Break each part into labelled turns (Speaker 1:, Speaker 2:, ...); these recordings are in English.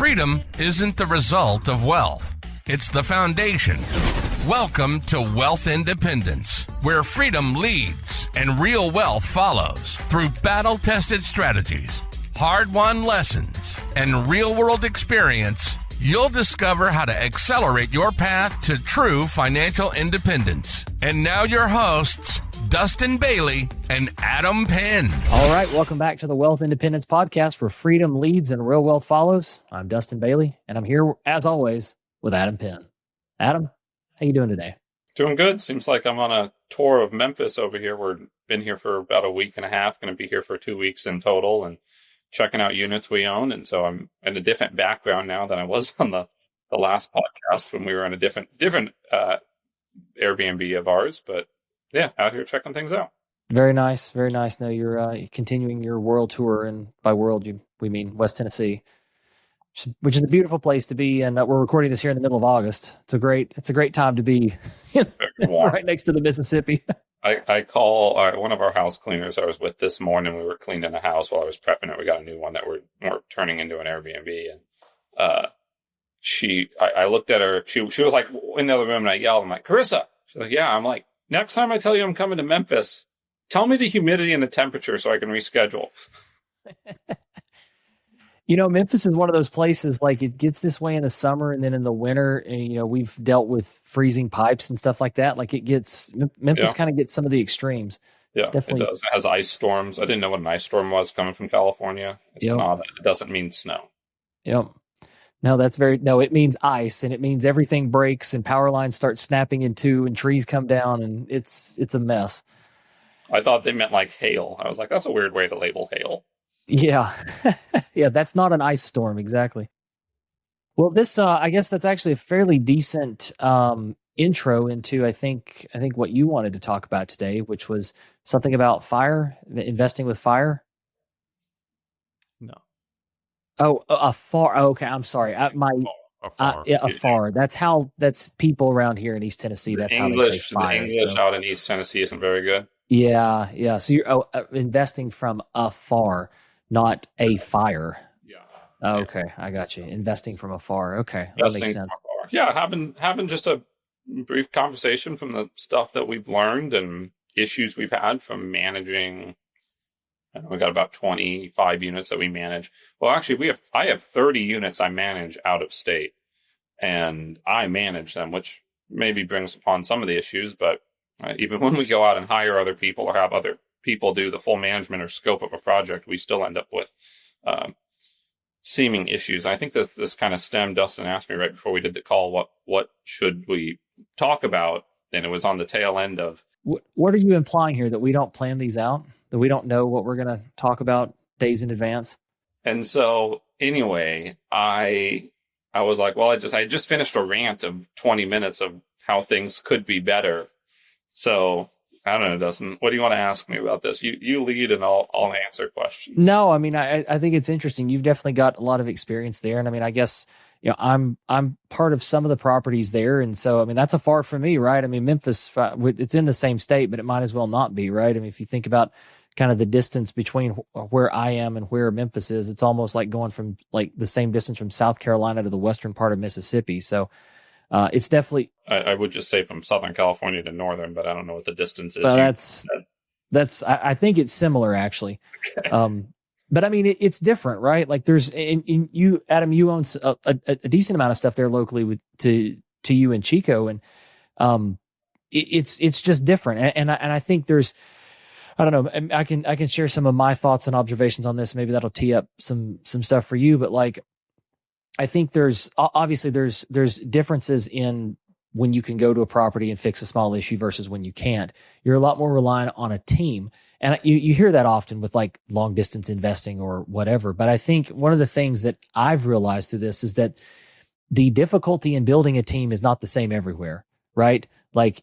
Speaker 1: freedom isn't the result of wealth. It's the foundation. Welcome to Wealth Independence, where freedom leads and real wealth follows through battle-tested strategies, hard-won lessons, and real-world experience. You'll discover how to accelerate your path to true financial independence. And now your hosts, Dustin Bailey and Adam Penn.
Speaker 2: All right, welcome back to the Wealth Independence Podcast, where freedom leads and real wealth follows. I'm Dustin Bailey, and I'm here, as always, with Adam Penn. Adam, how you doing today?
Speaker 3: Doing good. Seems like I'm on a tour of Memphis over here. We've been here for about a week and a half, going to be here for 2 weeks in total, and checking out units we own. And so I'm in a different background now than I was on the last podcast when we were on a different Airbnb of ours. But yeah, out here checking things out.
Speaker 2: Very nice. Very nice. Now you're continuing your world tour, and by world we mean West Tennessee, which is a beautiful place to be. And we're recording this here in the middle of August. It's a great time to be right next to the Mississippi.
Speaker 3: I call one of our house cleaners I was with this morning. We were cleaning a house while I was prepping it. We got a new one that we're turning into an Airbnb. And I looked at her. She was like in the other room, and I yelled, I'm like, Carissa. She's like, yeah. I'm like, next time I tell you I'm coming to Memphis, tell me the humidity and the temperature so I can reschedule.
Speaker 2: Memphis is one of those places, like, it gets this way in the summer, and then in the winter, and, we've dealt with freezing pipes and stuff like that. Like, Memphis kind of gets some of the extremes.
Speaker 3: Yeah,
Speaker 2: definitely.
Speaker 3: It does. It has ice storms. I didn't know what an ice storm was coming from California. It's not, it doesn't mean snow.
Speaker 2: Yep. No, it means ice, and it means everything breaks and power lines start snapping in two and trees come down, and it's a mess.
Speaker 3: I thought they meant like hail. I was like, that's a weird way to label hail.
Speaker 2: Yeah. Yeah, that's not an ice storm. Exactly. Well, this, I guess that's actually a fairly decent intro into, I think what you wanted to talk about today, which was something about fire, investing with fire.
Speaker 3: No.
Speaker 2: Oh, a FAR. Oh, okay. I'm sorry. A FAR. That's people around here in East Tennessee. That's how they say fire.
Speaker 3: The English out in East Tennessee isn't very good.
Speaker 2: Yeah. Yeah. So you're investing from afar, not a fire.
Speaker 3: Yeah.
Speaker 2: Okay. I got you. Investing from afar. Okay. That makes sense.
Speaker 3: Yeah. Having just a brief conversation from the stuff that we've learned and issues we've had from managing. We got about 25 units that we manage. Well, actually, I have 30 units I manage out of state, and I manage them, which maybe brings upon some of the issues. But even when we go out and hire other people or have other people do the full management or scope of a project, we still end up with seeming issues. I think this kind of stemmed. Dustin asked me right before we did the call, what should we talk about? And it was on the tail end of.
Speaker 2: What are you implying here? That we don't plan these out? That we don't know what we're going to talk about days in advance? And
Speaker 3: so anyway, I was like, well, I just finished a rant of 20 minutes of how things could be better. So I don't know, Dustin, what do you want to ask me about this? You lead and I'll answer questions.
Speaker 2: No, I mean, I think it's interesting. You've definitely got a lot of experience there. And I mean, I guess, I'm part of some of the properties there. And so, I mean, that's a far from me, right? I mean, Memphis, it's in the same state, but it might as well not be, right? I mean, if you think about kind of the distance between where I am and where Memphis is, it's almost like going from like the same distance from South Carolina to the western part of Mississippi. So it's definitely.
Speaker 3: I would just say from Southern California to Northern, but I don't know what the distance is.
Speaker 2: Well, that's. I think it's similar actually. Okay. But I mean, it's different, right? Like there's in you, Adam, you own a decent amount of stuff there locally to you and Chico, and it's just different. And I think there's. I don't know. I can share some of my thoughts and observations on this. Maybe that'll tee up some stuff for you. But like, I think there's differences in when you can go to a property and fix a small issue versus when you can't. You're a lot more reliant on a team, and you hear that often with like long distance investing or whatever. But I think one of the things that I've realized through this is that the difficulty in building a team is not the same everywhere, right? Like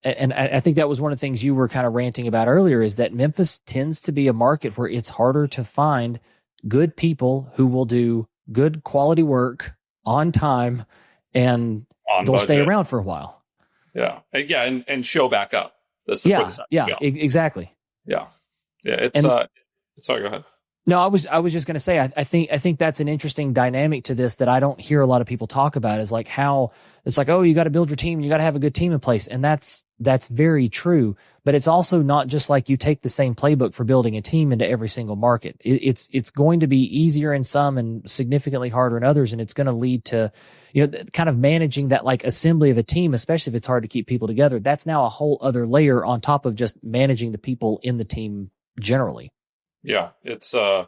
Speaker 2: and I think that was one of the things you were kind of ranting about earlier, is that Memphis tends to be a market where it's harder to find good people who will do good quality work on time, and they'll stay around for a while.
Speaker 3: Yeah. And show back up.
Speaker 2: Exactly.
Speaker 3: Yeah. It's sorry, go ahead.
Speaker 2: No, I was just going to say, I think that's an interesting dynamic to this that I don't hear a lot of people talk about, is like how it's like, oh, you got to build your team, you got to have a good team in place. And that's very true. But it's also not just like you take the same playbook for building a team into every single market. It's going to be easier in some and significantly harder in others. And it's going to lead to, kind of managing that like assembly of a team, especially if it's hard to keep people together. That's now a whole other layer on top of just managing the people in the team generally.
Speaker 3: Yeah, it's I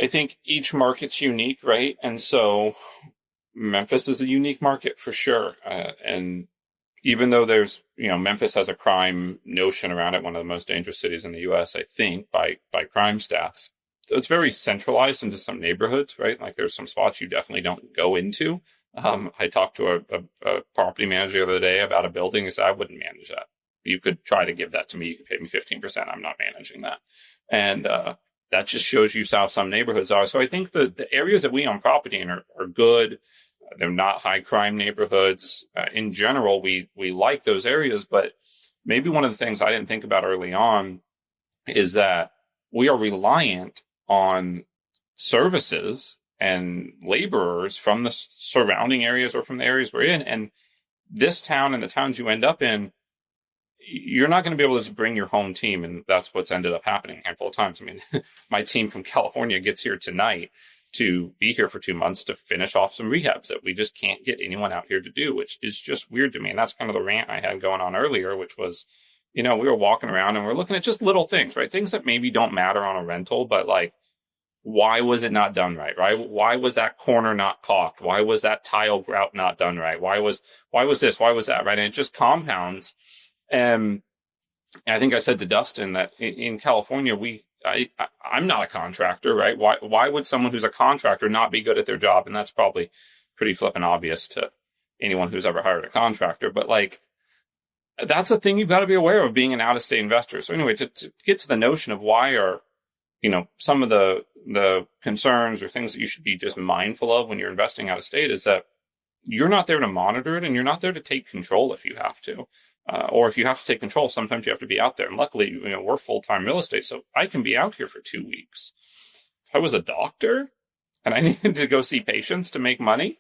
Speaker 3: think each market's unique, right? And so Memphis is a unique market for sure. And even though there's, Memphis has a crime notion around it, one of the most dangerous cities in the U.S., I think, by crime stats. It's very centralized into some neighborhoods, right? Like there's some spots you definitely don't go into. I talked to a property manager the other day about a building. He said, I wouldn't manage that. You could try to give that to me. You could pay me 15%. I'm not managing that. And that just shows you how some neighborhoods are. So I think the areas that we own property in are good. They're not high crime neighborhoods. In general, we like those areas. But maybe one of the things I didn't think about early on is that we are reliant on services and laborers from the surrounding areas or from the areas we're in. And this town and the towns you end up in, you're not going to be able to just bring your home team. And that's what's ended up happening a handful of times. I mean, my team from California gets here tonight to be here for 2 months to finish off some rehabs that we just can't get anyone out here to do, which is just weird to me. And that's kind of the rant I had going on earlier, which was, we were walking around and we're looking at just little things, right? Things that maybe don't matter on a rental, but like, why was it not done right? Why was that corner not caulked? Why was that tile grout not done right? Why was this? Why was that? Right. And it just compounds. And I think I said to Dustin that in California, I'm not a contractor, right? Why would someone who's a contractor not be good at their job? And that's probably pretty flippin' obvious to anyone who's ever hired a contractor. But like, that's a thing you've got to be aware of being an out-of-state investor. So anyway, to get to the notion of why are, some of the concerns or things that you should be just mindful of when you're investing out of state is that you're not there to monitor it and you're not there to take control if you have to. Or if you have to take control, sometimes you have to be out there. And luckily, we're full-time real estate, so I can be out here for 2 weeks. If I was a doctor and I needed to go see patients to make money,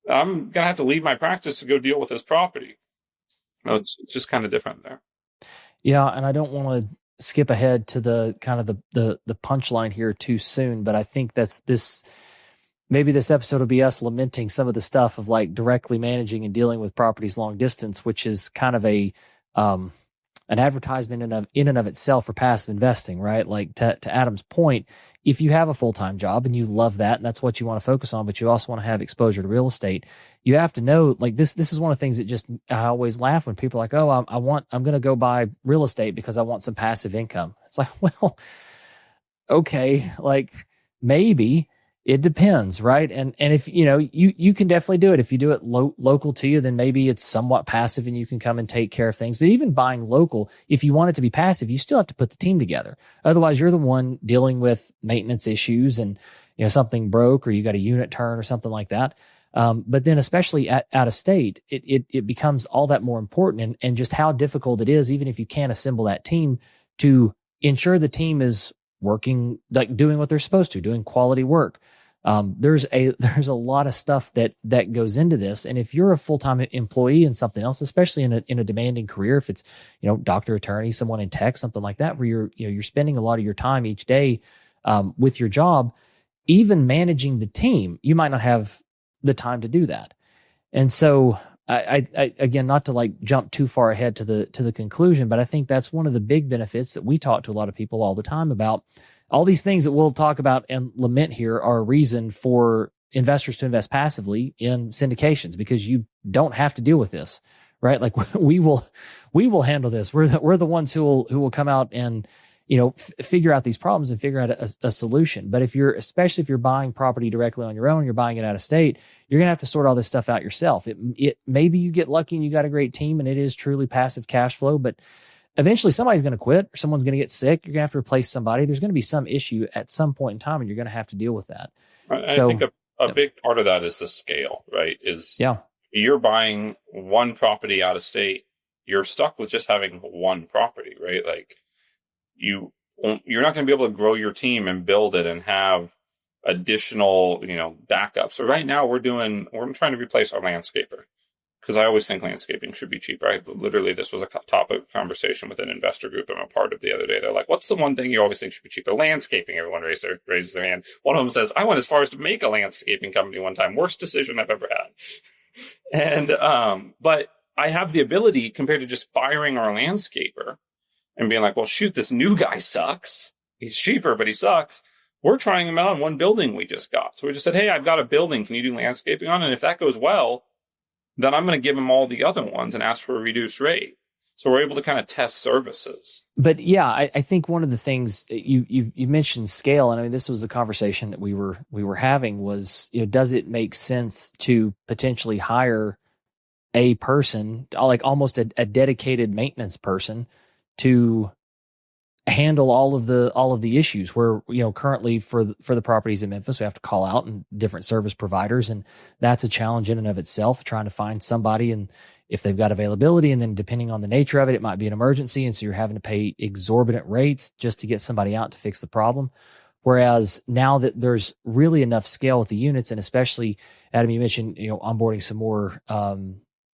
Speaker 3: I'm going to have to leave my practice to go deal with this property. So it's just kind of different there.
Speaker 2: Yeah, and I don't want to skip ahead to the kind of the punchline here too soon, but I think that's this. Maybe this episode will be us lamenting some of the stuff of like directly managing and dealing with properties long distance, which is kind of an advertisement in and of itself for passive investing, right? Like to Adam's point, if you have a full-time job and you love that and that's what you want to focus on, but you also want to have exposure to real estate, you have to know, like this is one of the things that just, I always laugh when people are like, oh, I'm going to go buy real estate because I want some passive income. It's like, well, okay, like maybe. It depends, right? And if you can definitely do it. If you do it local to you, then maybe it's somewhat passive and you can come and take care of things. But even buying local, if you want it to be passive, you still have to put the team together. Otherwise, you're the one dealing with maintenance issues and something broke or you got a unit turn or something like that. But then especially out of state, it becomes all that more important and just how difficult it is, even if you can't assemble that team, to ensure the team is working, like doing what they're supposed to, doing quality work. There's a lot of stuff that goes into this. And if you're a full-time employee in something else, especially in a demanding career, if it's, doctor, attorney, someone in tech, something like that, where you're spending a lot of your time each day, with your job, even managing the team, you might not have the time to do that. And so I again, not to like jump too far ahead to the conclusion, but I think that's one of the big benefits that we talk to a lot of people all the time about. All these things that we'll talk about and lament here are a reason for investors to invest passively in syndications, because you don't have to deal with this, right? Like we will handle this. We're the ones who will come out and, figure out these problems and figure out a solution. But especially if you're buying property directly on your own, you're buying it out of state, you're going to have to sort all this stuff out yourself. It maybe you get lucky and you got a great team and it is truly passive cash flow, but eventually somebody's going to quit or someone's going to get sick. You're going to have to replace somebody. There's going to be some issue at some point in time and you're going to have to deal with that.
Speaker 3: I think a big part of that is the scale, right? You're buying one property out of state. You're stuck with just having one property, right? Like you're not going to be able to grow your team and build it and have additional, backups. So right now we're trying to replace our landscaper, because I always think landscaping should be cheaper. Literally, this was a topic of conversation with an investor group I'm a part of the other day. They're like, what's the one thing you always think should be cheaper? Landscaping. Everyone raises their hand. One of them says, I went as far as to make a landscaping company one time. Worst decision I've ever had. And, but I have the ability, compared to just firing our landscaper and being like, well, shoot, this new guy sucks. He's cheaper, but he sucks. We're trying him out on one building we just got. So we just said, hey, I've got a building. Can you do landscaping on it? And if that goes well, then I'm going to give him all the other ones and ask for a reduced rate. So we're able to kind of test services.
Speaker 2: But yeah, I think one of the things you mentioned scale, and I mean, this was a conversation that we were having was, does it make sense to potentially hire a person, like almost a dedicated maintenance person, to handle all of the issues where, currently for the properties in Memphis, we have to call out and different service providers. And that's a challenge in and of itself, trying to find somebody, and if they've got availability, and then depending on the nature of it, it might be an emergency. And so you're having to pay exorbitant rates just to get somebody out to fix the problem. Whereas now that there's really enough scale with the units, and especially, Adam, you mentioned, onboarding some more,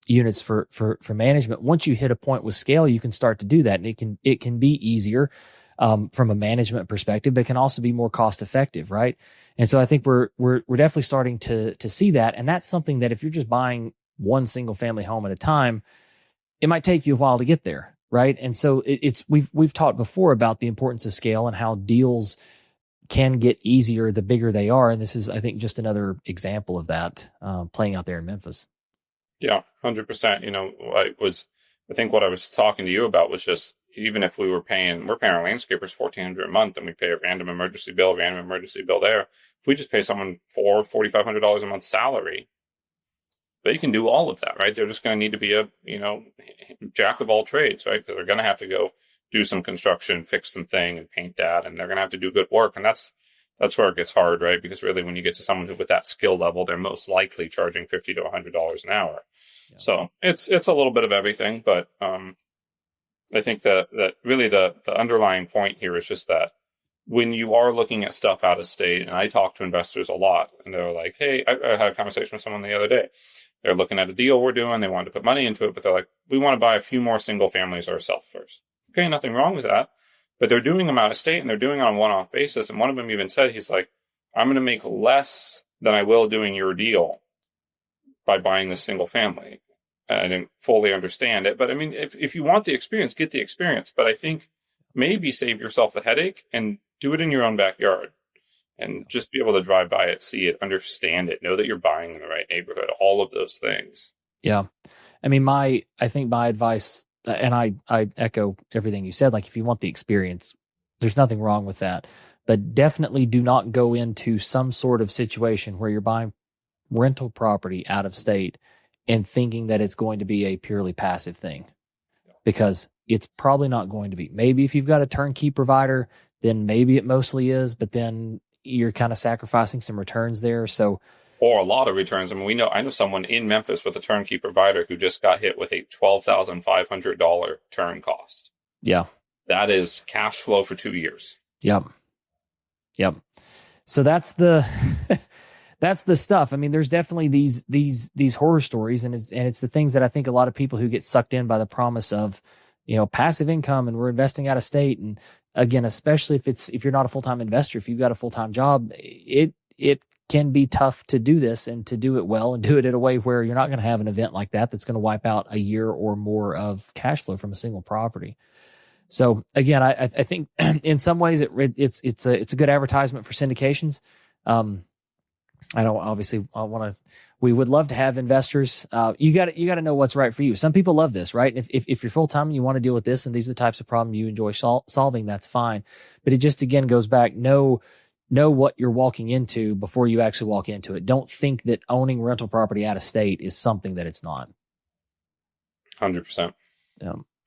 Speaker 2: units for management. Once you hit a point with scale, you can start to do that, and it can be easier from a management perspective, but it can also be more cost effective, right? And so I think we're definitely starting to see that, and that's something that if you're just buying one single family home at a time, it might take you a while to get there, right? And so we've talked before about the importance of scale and how deals can get easier the bigger they are, and this is, I think, just another example of that playing out there in Memphis.
Speaker 3: Yeah, 100%. I think what I was talking to you about was just, even if we're paying our landscapers $1,400 a month, and we pay a random emergency bill there. If we just pay someone $4,500 a month salary, they can do all of that, right? They're just going to need to be a, jack of all trades, right? Because they're going to have to go do some construction, fix some thing, and paint that, and they're going to have to do good work. And that's where it gets hard, right? Because really, when you get to someone who with that skill level, they're most likely charging $50 to $100 an hour. Yeah. So it's a little bit of everything, but I think that really the underlying point here is just that when you are looking at stuff out of state, and I talk to investors a lot, and they're like, hey, I had a conversation with someone the other day. They're looking at a deal we're doing. They wanted to put money into it, but they're like, we want to buy a few more single families ourselves first. Okay, nothing wrong with that. But they're doing them out of state, and they're doing it on a one-off basis. And one of them even said, he's like, I'm going to make less than I will doing your deal by buying this single family. And I didn't fully understand it. But I mean, if you want the experience, get the experience. But I think maybe save yourself the headache and do it in your own backyard. And just be able to drive by it, see it, understand it, know that you're buying in the right neighborhood, all of those things.
Speaker 2: Yeah. I mean, I think my advice, and I echo everything you said, like if you want the experience, there's nothing wrong with that. But definitely do not go into some sort of situation where you're buying rental property out of state and thinking that it's going to be a purely passive thing, because it's probably not going to be. Maybe if you've got a turnkey provider, then maybe it mostly is, but then you're kind of sacrificing some returns there. So,
Speaker 3: or a lot of returns. I mean, I know someone in Memphis with a turnkey provider who just got hit with a $12,500 turn cost.
Speaker 2: Yeah.
Speaker 3: That is cash flow for 2 years.
Speaker 2: Yep. So that's the stuff. I mean, there's definitely these horror stories, and it's the things that I think a lot of people who get sucked in by the promise of, passive income, and we're investing out of state. And again, especially if you're not a full-time investor, if you've got a full-time job, it can be tough to do this and to do it well and do it in a way where you're not going to have an event like that's going to wipe out a year or more of cash flow from a single property. So again, I think in some ways it's a good advertisement for syndications. We would love to have investors. You got to know what's right for you. Some people love this, right? If you're full time and you want to deal with this, and these are the types of problems you enjoy solving, that's fine. But it just again goes back. Know what you're walking into before you actually walk into it. Don't think that owning rental property out of state is something that it's not.
Speaker 3: 100%.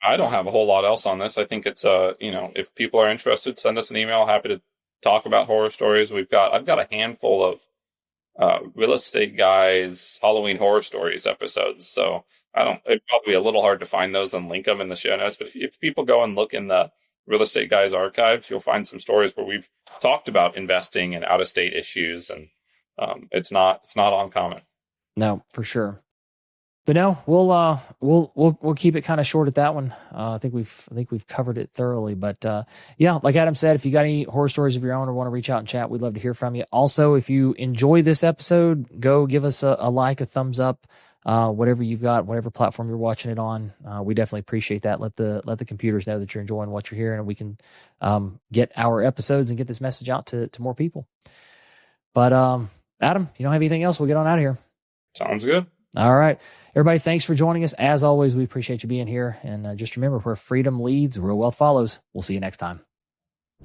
Speaker 3: I don't have a whole lot else on this. I think it's if people are interested, send us an email. Happy to talk about horror stories. I've got a handful of real estate guys Halloween horror stories episodes. So it'd probably be a little hard to find those and link them in the show notes. But if people go and look in the Real Estate Guys archives, you'll find some stories where we've talked about investing and out-of-state issues, and it's not uncommon.
Speaker 2: No, for sure. But no, we'll keep it kind of short at that one. I think we've covered it thoroughly. But yeah, like Adam said, if you got any horror stories of your own or want to reach out and chat, we'd love to hear from you. Also, if you enjoy this episode, go give us a like, a thumbs up, whatever you've got, whatever platform you're watching it on. We definitely appreciate that. Let the computers know that you're enjoying what you're hearing, and we can get our episodes and get this message out to more people. But Adam, you don't have anything else? We'll get on out of here.
Speaker 3: Sounds good.
Speaker 2: All right. Everybody, thanks for joining us. As always, we appreciate you being here. And just remember, where freedom leads, real wealth follows. We'll see you next time.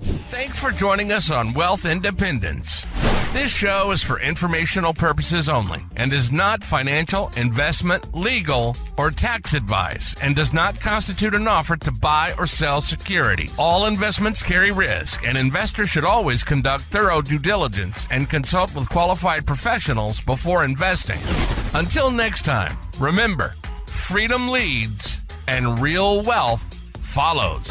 Speaker 1: Thanks for joining us on Wealth Independence. This show is for informational purposes only and is not financial, investment, legal, or tax advice, and does not constitute an offer to buy or sell securities. All investments carry risk, and investors should always conduct thorough due diligence and consult with qualified professionals before investing. Until next time, remember, freedom leads and real wealth follows.